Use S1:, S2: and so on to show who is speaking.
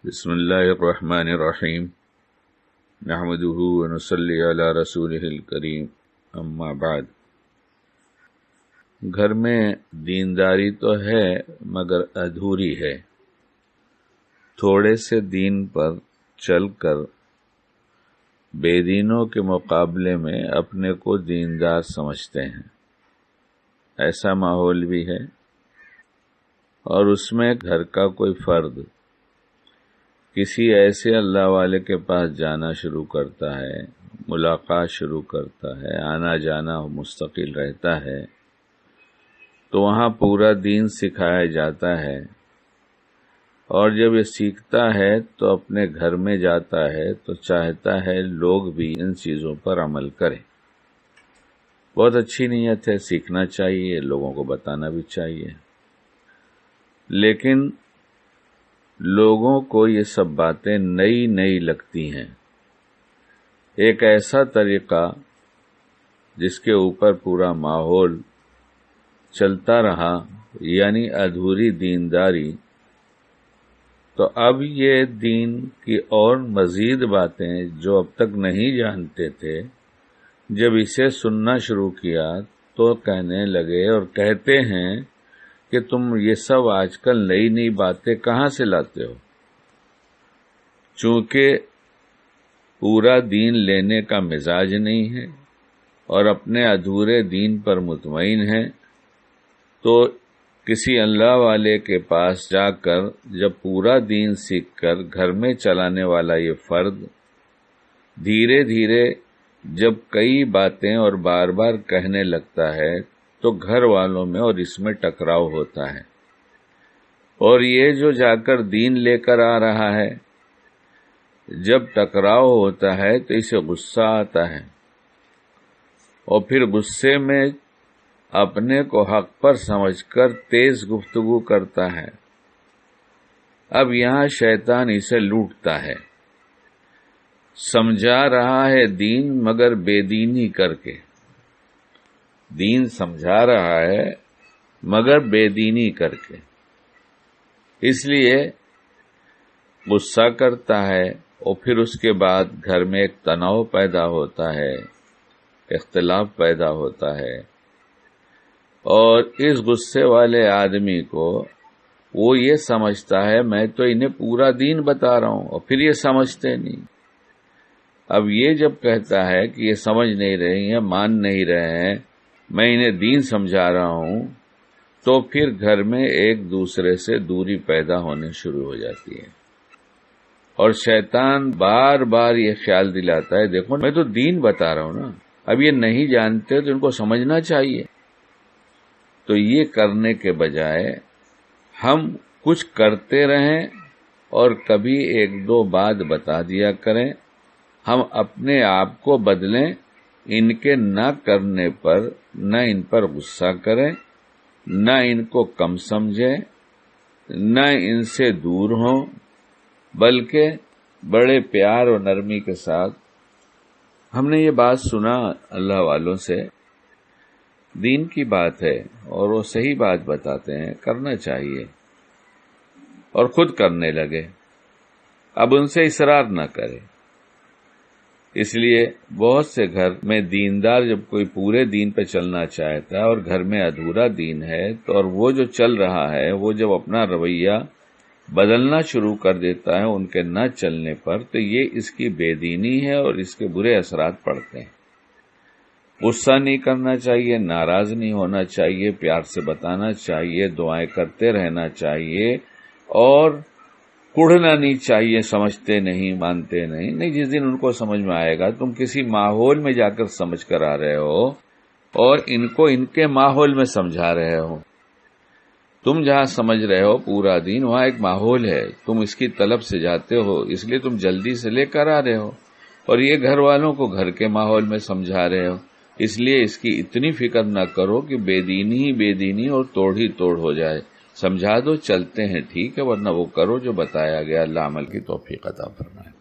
S1: بسم اللہ الرحمن الرحیم نحمدہ ونصلی علی رسولہ الکریم اما بعد۔ گھر میں دینداری تو ہے مگر ادھوری ہے۔ تھوڑے سے دین پر چل کر بے دینوں کے مقابلے میں اپنے کو دیندار سمجھتے ہیں، ایسا ماحول بھی ہے۔ اور اس میں گھر کا کوئی فرد کسی ایسے اللہ والے کے پاس جانا شروع کرتا ہے، ملاقات شروع کرتا ہے، آنا جانا مستقل رہتا ہے، تو وہاں پورا دین سکھایا جاتا ہے۔ اور جب یہ سیکھتا ہے تو اپنے گھر میں جاتا ہے تو چاہتا ہے لوگ بھی ان چیزوں پر عمل کریں۔ بہت اچھی نیت ہے، سیکھنا چاہیے، لوگوں کو بتانا بھی چاہیے، لیکن لوگوں کو یہ سب باتیں نئی لگتی ہیں۔ ایک ایسا طریقہ جس کے اوپر پورا ماحول چلتا رہا، یعنی ادھوری دینداری، تو اب یہ دین کی اور مزید باتیں جو اب تک نہیں جانتے تھے، جب اسے سننا شروع کیا تو کہنے لگے اور کہتے ہیں کہ تم یہ سب آج کل نئی باتیں کہاں سے لاتے ہو؟ چونکہ پورا دین لینے کا مزاج نہیں ہے اور اپنے ادھورے دین پر مطمئن ہے، تو کسی اللہ والے کے پاس جا کر جب پورا دین سیکھ کر گھر میں چلانے والا یہ فرد دھیرے دھیرے جب کئی باتیں اور بار بار کہنے لگتا ہے تو گھر والوں میں اور اس میں ٹکراؤ ہوتا ہے۔ اور یہ جو جا کر دین لے کر آ رہا ہے، جب ٹکراؤ ہوتا ہے تو اسے غصہ آتا ہے، اور پھر غصے میں اپنے کو حق پر سمجھ کر تیز گفتگو کرتا ہے۔ اب یہاں شیطان اسے لوٹتا ہے، سمجھا رہا ہے دین مگر بے دینی کر کے، دین سمجھا رہا ہے مگر بے دینی کر کے، اس لیے غصہ کرتا ہے، اور پھر اس کے بعد گھر میں ایک تناؤ پیدا ہوتا ہے، اختلاف پیدا ہوتا ہے۔ اور اس غصے والے آدمی کو وہ یہ سمجھتا ہے میں تو انہیں پورا دین بتا رہا ہوں، اور پھر یہ سمجھتے نہیں۔ اب یہ جب کہتا ہے کہ یہ سمجھ نہیں رہے ہیں، مان نہیں رہے ہیں، میں انہیں دین سمجھا رہا ہوں، تو پھر گھر میں ایک دوسرے سے دوری پیدا ہونے شروع ہو جاتی ہے۔ اور شیطان بار بار یہ خیال دلاتا ہے دیکھو میں تو دین بتا رہا ہوں نا، اب یہ نہیں جانتے تو ان کو سمجھنا چاہیے۔ تو یہ کرنے کے بجائے ہم کچھ کرتے رہیں اور کبھی ایک دو بات بتا دیا کریں، ہم اپنے آپ کو بدلیں، ان کے نہ کرنے پر نہ ان پر غصہ کریں، نہ ان کو کم سمجھیں، نہ ان سے دور ہوں، بلکہ بڑے پیار اور نرمی کے ساتھ۔ ہم نے یہ بات سنا اللہ والوں سے، دین کی بات ہے اور وہ صحیح بات بتاتے ہیں، کرنا چاہیے، اور خود کرنے لگے، اب ان سے اصرار نہ کرے۔ اس لیے بہت سے گھر میں دیندار جب کوئی پورے دین پہ چلنا چاہتا ہے اور گھر میں ادھورا دین ہے، تو اور وہ جو چل رہا ہے وہ جب اپنا رویہ بدلنا شروع کر دیتا ہے ان کے نہ چلنے پر، تو یہ اس کی بے دینی ہے اور اس کے برے اثرات پڑتے ہیں۔ غصہ نہیں کرنا چاہیے، ناراض نہیں ہونا چاہیے، پیار سے بتانا چاہیے، دعائیں کرتے رہنا چاہیے، اور کڑھنا نہیں چاہیے، سمجھتے نہیں، مانتے نہیں۔ جس دن ان کو سمجھ میں آئے گا، تم کسی ماحول میں جا کر سمجھ کر آ رہے ہو اور ان کو ان کے ماحول میں سمجھا رہے ہو۔ تم جہاں سمجھ رہے ہو پورا دین، وہاں ایک ماحول ہے، تم اس کی طلب سے جاتے ہو، اس لیے تم جلدی سے لے کر آ رہے ہو، اور یہ گھر والوں کو گھر کے ماحول میں سمجھا رہے ہو، اس لیے اس کی اتنی فکر نہ کرو کہ بے دینی ہی بے دینی اور توڑ ہی توڑ ہو جائے۔ سمجھا دو، چلتے ہیں ٹھیک ہے، ورنہ وہ کرو جو بتایا گیا۔ اللہ عمل کی توفیق عطا فرمائے۔